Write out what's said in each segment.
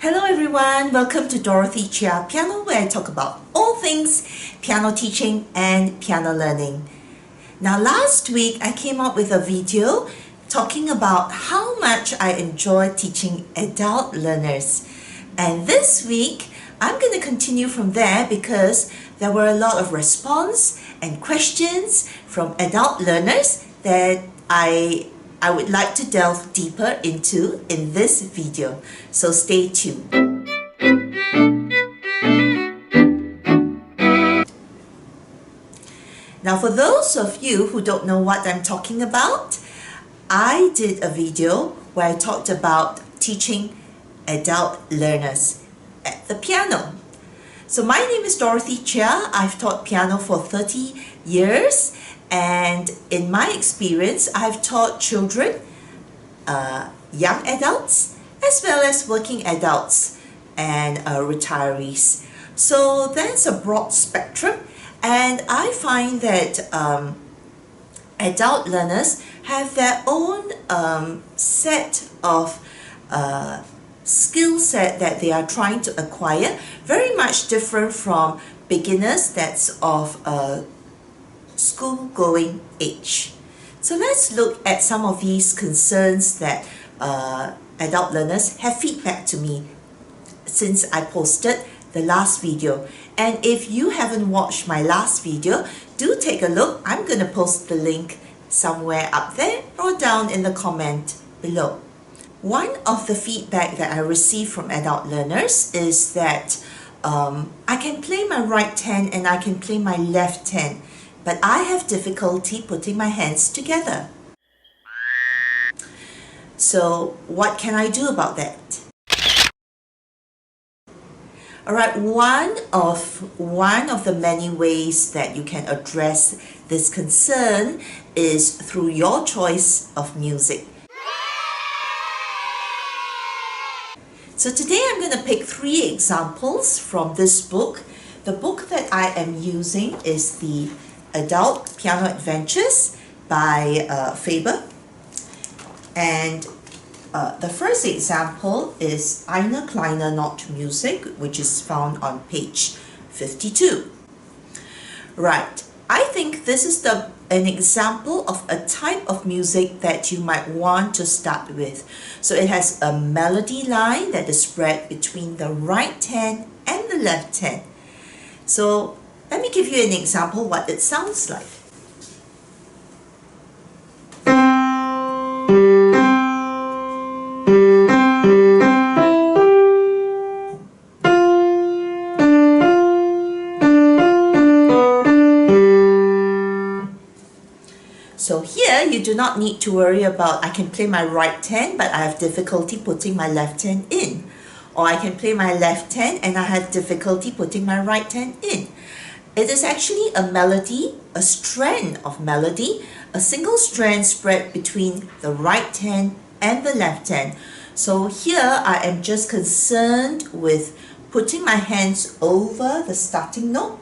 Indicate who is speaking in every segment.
Speaker 1: Hello everyone, welcome to Dorothy Chia Piano, where I talk about all things piano teaching and piano learning. Now last week I came up with a video talking about how much I enjoy teaching adult learners. And this week I'm going to continue from there because there were a lot of response and questions from adult learners that I would like to delve deeper into in this video. So stay tuned. Now for those of you who don't know what I'm talking about, I did a video where I talked about teaching adult learners at the piano. So my name is Dorothy Chia. I've taught piano for 30 years, and in my experience I've taught children, young adults, as well as working adults and retirees. So that's a broad spectrum, and I find that adult learners have their own set of skill set that they are trying to acquire, very much different from beginners that's of school-going age. So let's look at some of these concerns that adult learners have feedback to me since I posted the last video. And if you haven't watched my last video, do take a look. I'm going to post the link somewhere up there or down in the comment below. One of the feedback that I receive from adult learners is that I can play my right hand and I can play my left hand, but I have difficulty putting my hands together. So what can I do about that? Alright, one of the many ways that you can address this concern is through your choice of music. So today I'm going to pick 3 examples from this book. The book that I am using is the Adult Piano Adventures by Faber. And the first example is Eine kleine Notmusik, which is found on page 52. Right, I think this is an example of a type of music that you might want to start with. So it has a melody line that is spread between the right hand and the left hand. So let me give you an example what it sounds like. So here you do not need to worry about I can play my right hand but I have difficulty putting my left hand in. Or I can play my left hand and I have difficulty putting my right hand in. It is actually a melody, a strand of melody, a single strand spread between the right hand and the left hand. So here I am just concerned with putting my hands over the starting note.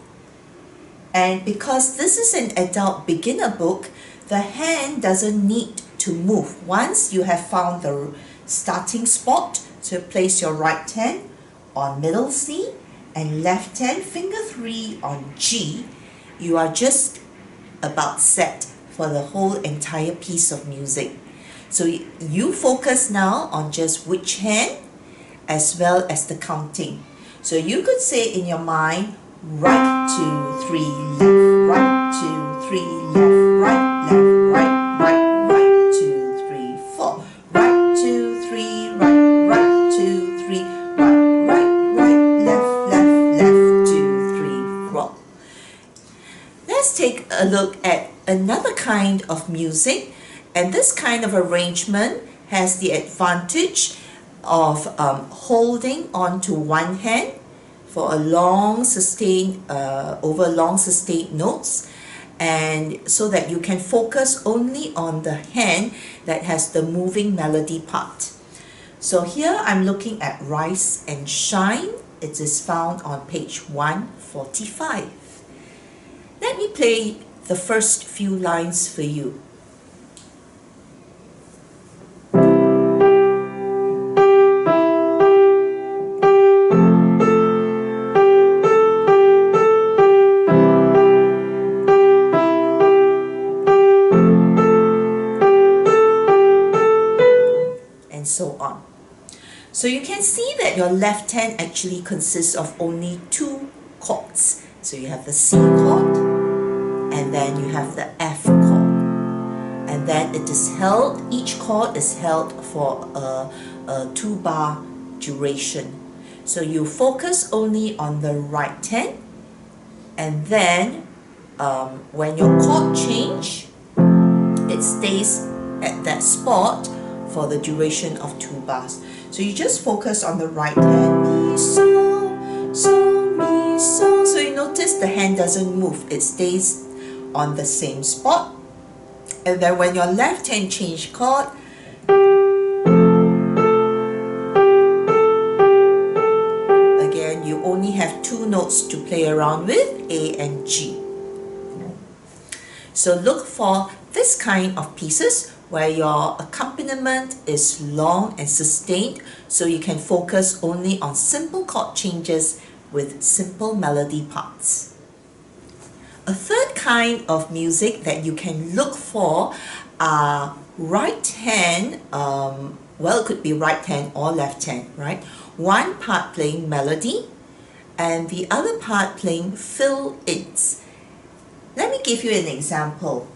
Speaker 1: And because this is an adult beginner book, the hand doesn't need to move. Once you have found the starting spot, so place your right hand on middle C and left hand finger 3 on G, you are just about set for the whole entire piece of music. So you focus now on just which hand as well as the counting. So you could say in your mind, right, 2, 3, left, right, 2, 3, left, right, left, right, right, right, 2, 3, 4, right, 2, 3, right, right, 2, 3, right, right, right, left, left, left, 2, 3, 4. Let's take a look at another kind of music, and this kind of arrangement has the advantage of holding on to one hand for a long sustained, over long sustained notes, and so that you can focus only on the hand that has the moving melody part. So here I'm looking at Rise and Shine. It is found on page 145. Let me play the first few lines for you. So you can see that your left hand actually consists of only two chords. So you have the C chord and then you have the F chord. And then it is held, each chord is held for a 2-bar duration. So you focus only on the right hand, and then when your chord change, it stays at that spot for the duration of 2 bars. So you just focus on the right hand, mi, so, so, mi, so. So you notice the hand doesn't move, it stays on the same spot. And then when your left hand change chord, again you only have 2 notes to play around with, A and G. So look for this kind of pieces where your accompaniment is long and sustained, so you can focus only on simple chord changes with simple melody parts. A third kind of music that you can look for are right hand, well, it could be right hand or left hand, right? One part playing melody and the other part playing fill-ins. Let me give you an example.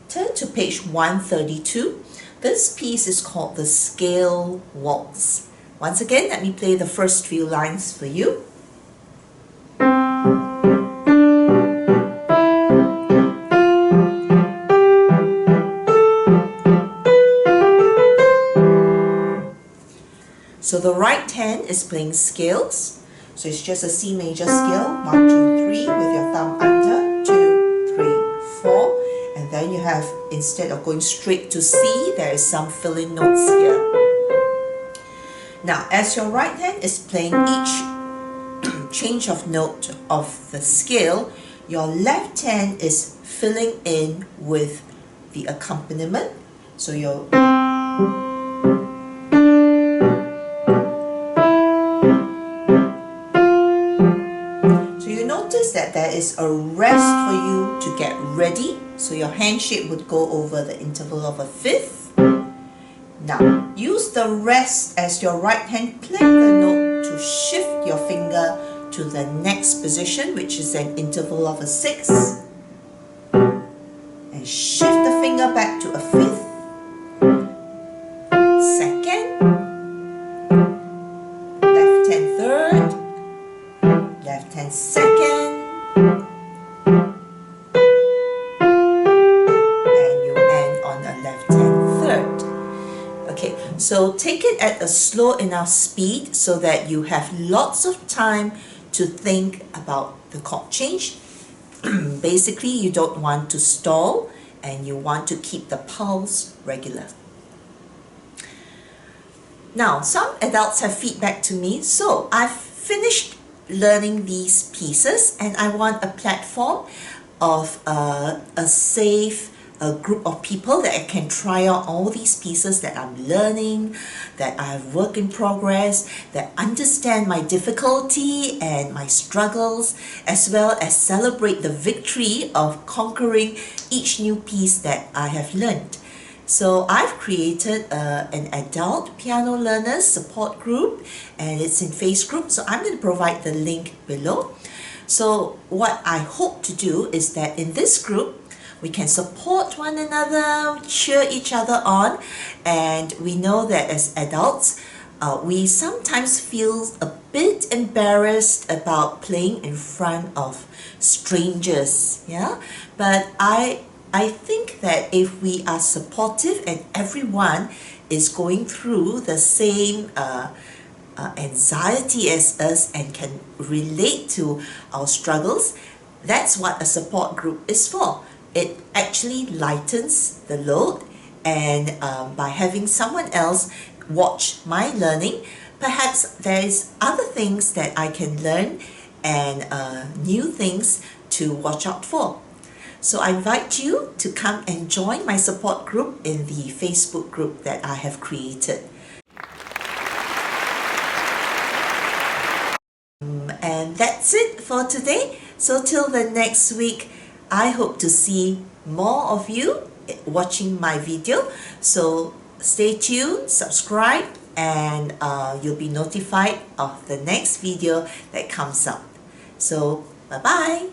Speaker 1: Turn to page 132. This piece is called the Scale Waltz. Once again, let me play the first few lines for you. So the right hand is playing scales. So it's just a C major scale, 1, 2, 3, with your thumb under, 2, 3, 4. And then you have, instead of going straight to C, there is some fill-in notes here. Now, as your right hand is playing each change of note of the scale, your left hand is filling in with the accompaniment. So your that there is a rest for you to get ready. So your hand shape would go over the interval of a fifth. Now, use the rest as your right hand play the note to shift your finger to the next position, which is an interval of a sixth. And shift the finger back to a fifth. Second. Left hand third. Left hand second. So take it at a slow enough speed so that you have lots of time to think about the chord change. Basically, you don't want to stall and you want to keep the pulse regular. Now, some adults have feedback to me, so I've finished learning these pieces and I want a platform of a safe group of people that I can try out all these pieces that I'm learning, that I have work in progress, that understand my difficulty and my struggles, as well as celebrate the victory of conquering each new piece that I have learned. So I've created an adult piano learners support group and it's in Facebook, so I'm going to provide the link below. So what I hope to do is that in this group, we can support one another, cheer each other on, and we know that as adults, we sometimes feel a bit embarrassed about playing in front of strangers, yeah? But I think that if we are supportive and everyone is going through the same anxiety as us and can relate to our struggles, that's what a support group is for. It actually lightens the load, and by having someone else watch my learning, perhaps there is other things that I can learn and new things to watch out for. So I invite you to come and join my support group in the Facebook group that I have created. And that's it for today. So till the next week, I hope to see more of you watching my video. So stay tuned, subscribe, and you'll be notified of the next video that comes out. So bye bye.